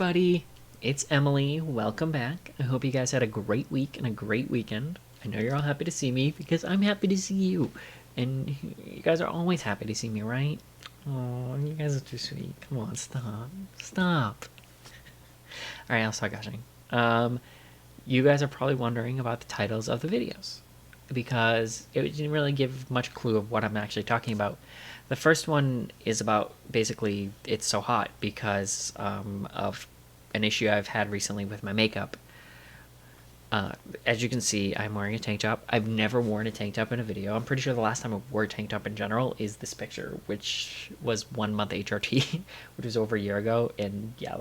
everybody, it's Emily. Welcome back. I hope you guys had a great week and a great weekend. I know you're all happy to see me because I'm happy to see you. And you guys are always happy to see me, right? Oh, you guys are too sweet. Come on, stop. Stop. Alright, I'll start gushing. You guys are probably wondering about the titles of the videos because it didn't really give much clue of what I'm actually talking about. The first one is about basically it's so hot because of an issue I've had recently with my makeup. As you can see, I'm wearing a tank top. I've never worn a tank top in a video. I'm pretty sure the last time I wore a tank top in general is this picture, which was 1 month HRT, which was over a year ago. And yeah,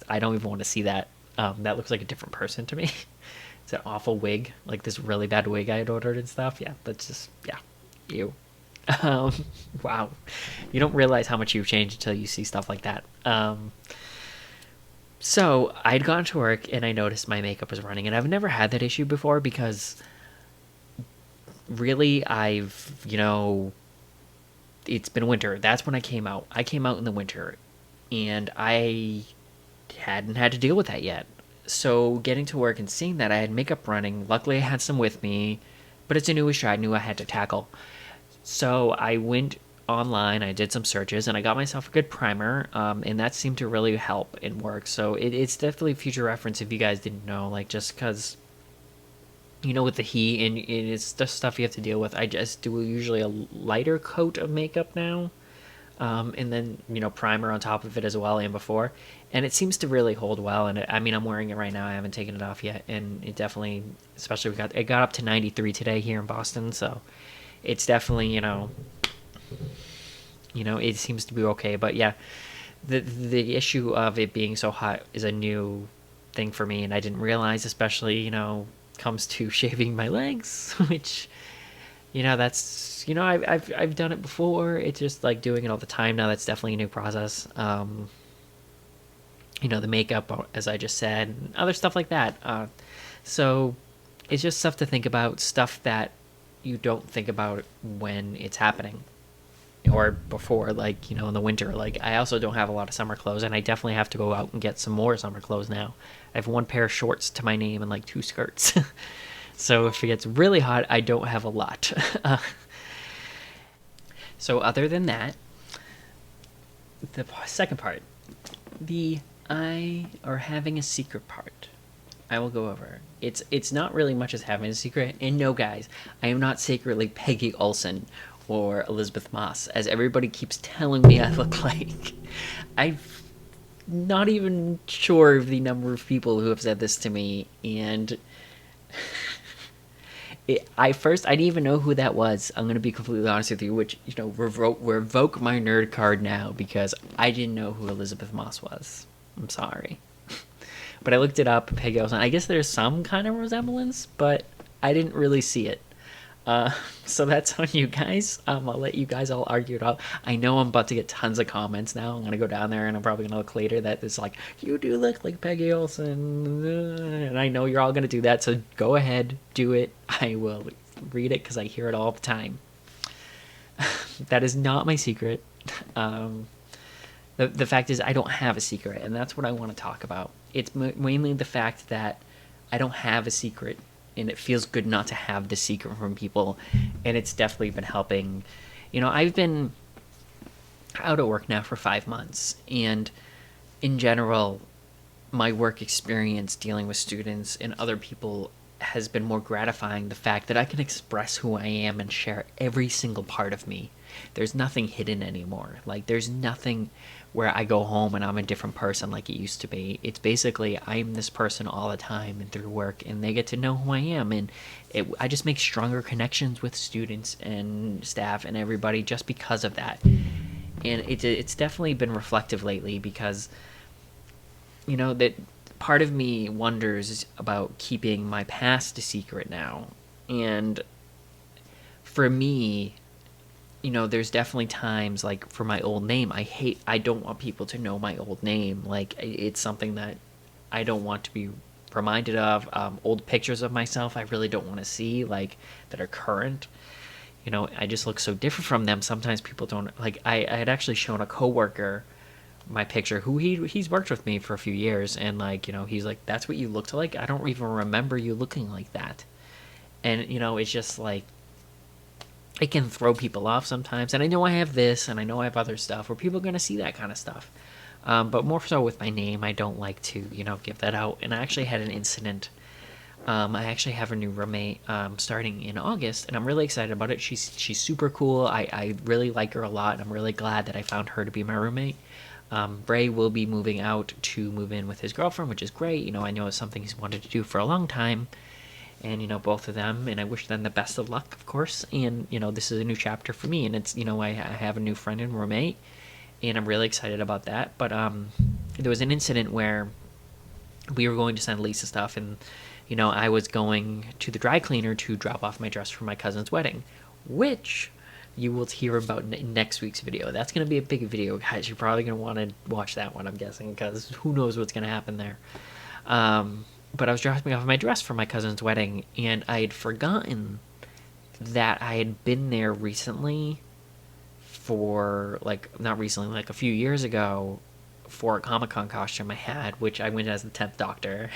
I don't even want to see that. That looks like a different person to me. It's an awful wig, like this really bad wig I had ordered and stuff. Yeah, that's just, yeah, ew. Wow. You don't realize how much you've changed until you see stuff like that. So I'd gone to work and I noticed my makeup was running, and I've never had that issue before because really it's been winter. That's when I came out. I came out in the winter and I hadn't had to deal with that yet. So getting to work and seeing that I had makeup running, luckily I had some with me, but it's a new issue I knew I had to tackle. So I went online, I did some searches, and I got myself a good primer, and that seemed to really help and work. So it's definitely future reference if you guys didn't know, like, just because, with the heat and it's just stuff you have to deal with. I just do usually a lighter coat of makeup now, and then, primer on top of it as well and before. And it seems to really hold well, and I'm wearing it right now. I haven't taken it off yet, and it definitely, especially it got up to 93 today here in Boston, so it's definitely, it seems to be okay. But yeah, the issue of it being so hot is a new thing for me, and I didn't realize, especially, comes to shaving my legs, which, that's, I've done it before. It's just like doing it all the time now. That's definitely a new process. The makeup, as I just said, and other stuff like that. So it's just stuff to think about, stuff that you don't think about when it's happening or before, like, in the winter. Like, I also don't have a lot of summer clothes, and I definitely have to go out and get some more summer clothes now. I have 1 pair of shorts to my name and like 2 skirts. So if it gets really hot, I don't have a lot. So other than that, the second part, the having a secret part, I will go over. It's not really much as having a secret. And no, guys, I am not secretly Peggy Olson or Elizabeth Moss, as everybody keeps telling me I look like. I'm not even sure of the number of people who have said this to me, and I didn't even know who that was. I'm going to be completely honest with you, which, revoke my nerd card now, because I didn't know who Elizabeth Moss was. I'm sorry. But I looked it up, Peggy Olson. I guess there's some kind of resemblance, but I didn't really see it. So that's on you guys. I'll let you guys all argue it out. I know I'm about to get tons of comments now. I'm going to go down there and I'm probably going to look later that it's like, you do look like Peggy Olson. And I know you're all going to do that, so go ahead, do it. I will read it because I hear it all the time. That is not my secret. The fact is I don't have a secret, and that's what I want to talk about. It's mainly the fact that I don't have a secret, and it feels good not to have the secret from people, and it's definitely been helping. I've been out of work now for 5 months, and in general, my work experience dealing with students and other people has been more gratifying. The fact that I can express who I am and share every single part of me. There's nothing hidden anymore. Like, there's nothing where I go home and I'm a different person like it used to be. It's basically I'm this person all the time and through work, and they get to know who I am, and I just make stronger connections with students and staff and everybody just because of that. And it's definitely been reflective lately because, that part of me wonders about keeping my past a secret now. And for me, there's definitely times, like, for my old name, I don't want people to know my old name. Like, it's something that I don't want to be reminded of. Old pictures of myself I really don't want to see, like, that are current. I just look so different from them. Sometimes people don't, like, I had actually shown a coworker my picture, who he's worked with me for a few years, and like, you know, he's like, that's what you looked like? I don't even remember you looking like that. And you know, it's just like, it can throw people off sometimes. And I know I have this, and I know I have other stuff where people are going to see that kind of stuff. But more so with my name, I don't like to, you know, give that out. And I actually had an incident. I actually have a new roommate starting in August, and I'm really excited about it. She's super cool. I really like her a lot, and I'm really glad that I found her to be my roommate. Bray will be moving out to move in with his girlfriend, which is great. You know, I know it's something he's wanted to do for a long time. And, you know, both of them, and I wish them the best of luck, of course. And, you know, this is a new chapter for me, and it's, you know, I have a new friend and roommate, and I'm really excited about that. But there was an incident where we were going to send Lisa stuff, and, you know, I was going to the dry cleaner to drop off my dress for my cousin's wedding, which you will hear about in next week's video. That's going to be a big video, guys. You're probably going to want to watch that one, I'm guessing, because who knows what's going to happen there. But I was dropping off my dress for my cousin's wedding, and I had forgotten that I had been there recently for, like, not recently, like a few years ago, for a Comic-Con costume I had, which I went as the 10th Doctor.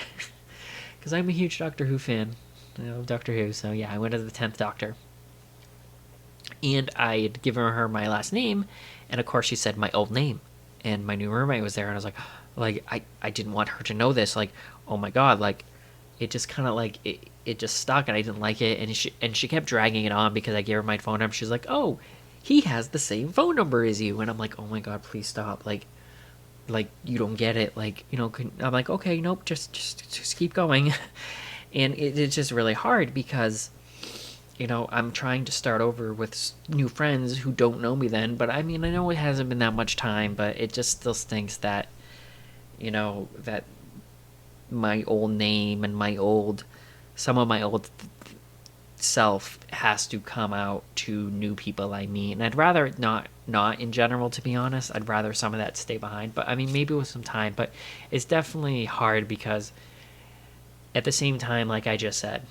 Because I'm a huge Doctor Who fan. I love Doctor Who, so yeah, I went as the 10th Doctor. And I had given her my last name, and of course she said my old name. And my new roommate was there, and I was like, I didn't want her to know this, like, oh my god, like, it just kind of, like, it just stuck, and I didn't like it, and she kept dragging it on because I gave her my phone number. She's like, oh, he has the same phone number as you, and I'm like, oh my god, please stop, like, you don't get it, like, you know, I'm like, okay, nope, just keep going. And it's just really hard because, you know, I'm trying to start over with new friends who don't know me then, but I mean, I know it hasn't been that much time, but it just still stinks that, you know, that my old name and some of my old self has to come out to new people I meet. And I'd rather not in general, to be honest. I'd rather some of that stay behind, but I mean, maybe with some time. But it's definitely hard because at the same time, like I just said,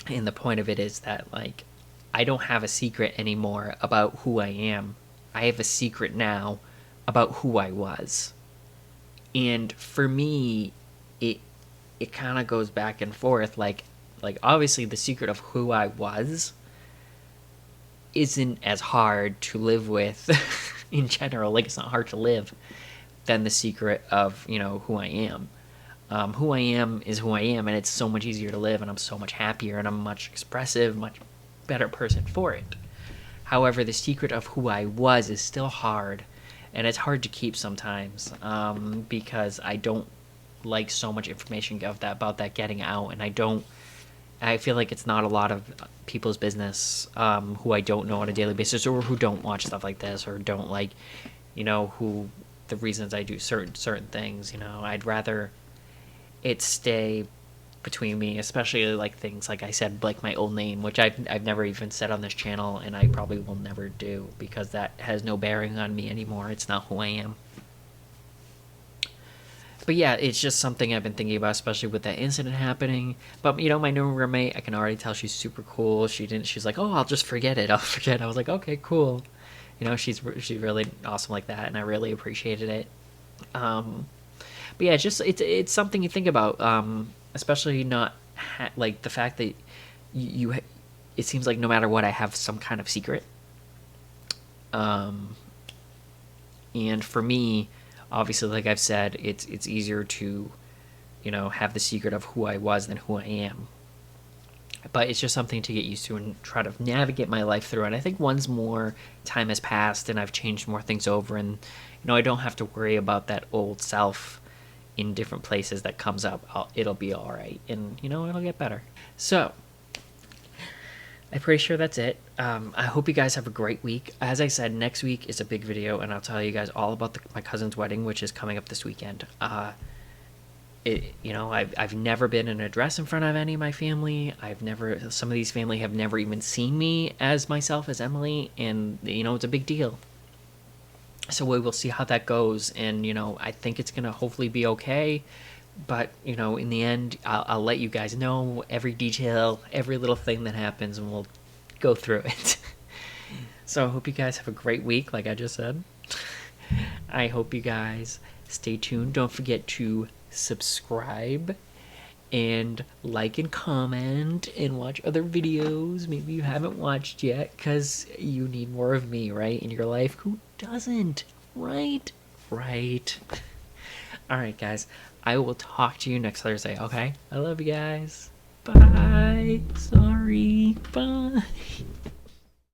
and the point of it is that, like, I don't have a secret anymore about who I am. I have a secret now about who I was. And for me, it kind of goes back and forth. Like obviously the secret of who I was isn't as hard to live with in general. Like, it's not hard to live than the secret of, you know, who I am. Who I am is who I am, and it's so much easier to live, and I'm so much happier, and I'm much expressive, much better person for it. However, the secret of who I was is still hard, and it's hard to keep sometimes, because I don't like so much information about that getting out, and I feel like it's not a lot of people's business, who I don't know on a daily basis, or who don't watch stuff like this, or don't like, you know, who the reasons I do certain things. You know, I'd rather it stay between me, especially like things like I said, like my old name, which I've never even said on this channel, and I probably will never do, because that has no bearing on me anymore. It's not who I am. But yeah, it's just something I've been thinking about, especially with that incident happening. But, you know, my new roommate, I can already tell she's super cool. She's like, oh, I'll just forget it. I'll forget. I was like, okay, cool. You know, she's really awesome like that, and I really appreciated it. But yeah, it's something you think about, especially not like the fact that it seems like no matter what, I have some kind of secret. And for me, obviously, like I've said, it's easier to, you know, have the secret of who I was than who I am. But it's just something to get used to and try to navigate my life through. And I think once more time has passed and I've changed more things over, and, you know, I don't have to worry about that old self in different places that comes up, it'll be all right, and, you know, it'll get better. So I'm pretty sure that's it. I hope you guys have a great week. As I said, next week is a big video, and I'll tell you guys all about my cousin's wedding, which is coming up this weekend. You know, I've never been in a dress in front of any of my family. Some of these family have never even seen me as myself, as Emily, and, you know, it's a big deal. So we will see how that goes, and, you know, I think it's gonna hopefully be okay. But, you know, in the end, I'll let you guys know every detail, every little thing that happens, and we'll go through it. So I hope you guys have a great week, like I just said. I hope you guys stay tuned. Don't forget to subscribe and like and comment and watch other videos maybe you haven't watched yet, because you need more of me, right, in your life. Who doesn't? Right? All right, guys, I will talk to you next Thursday. Okay, I love you guys. Bye. Sorry. Bye.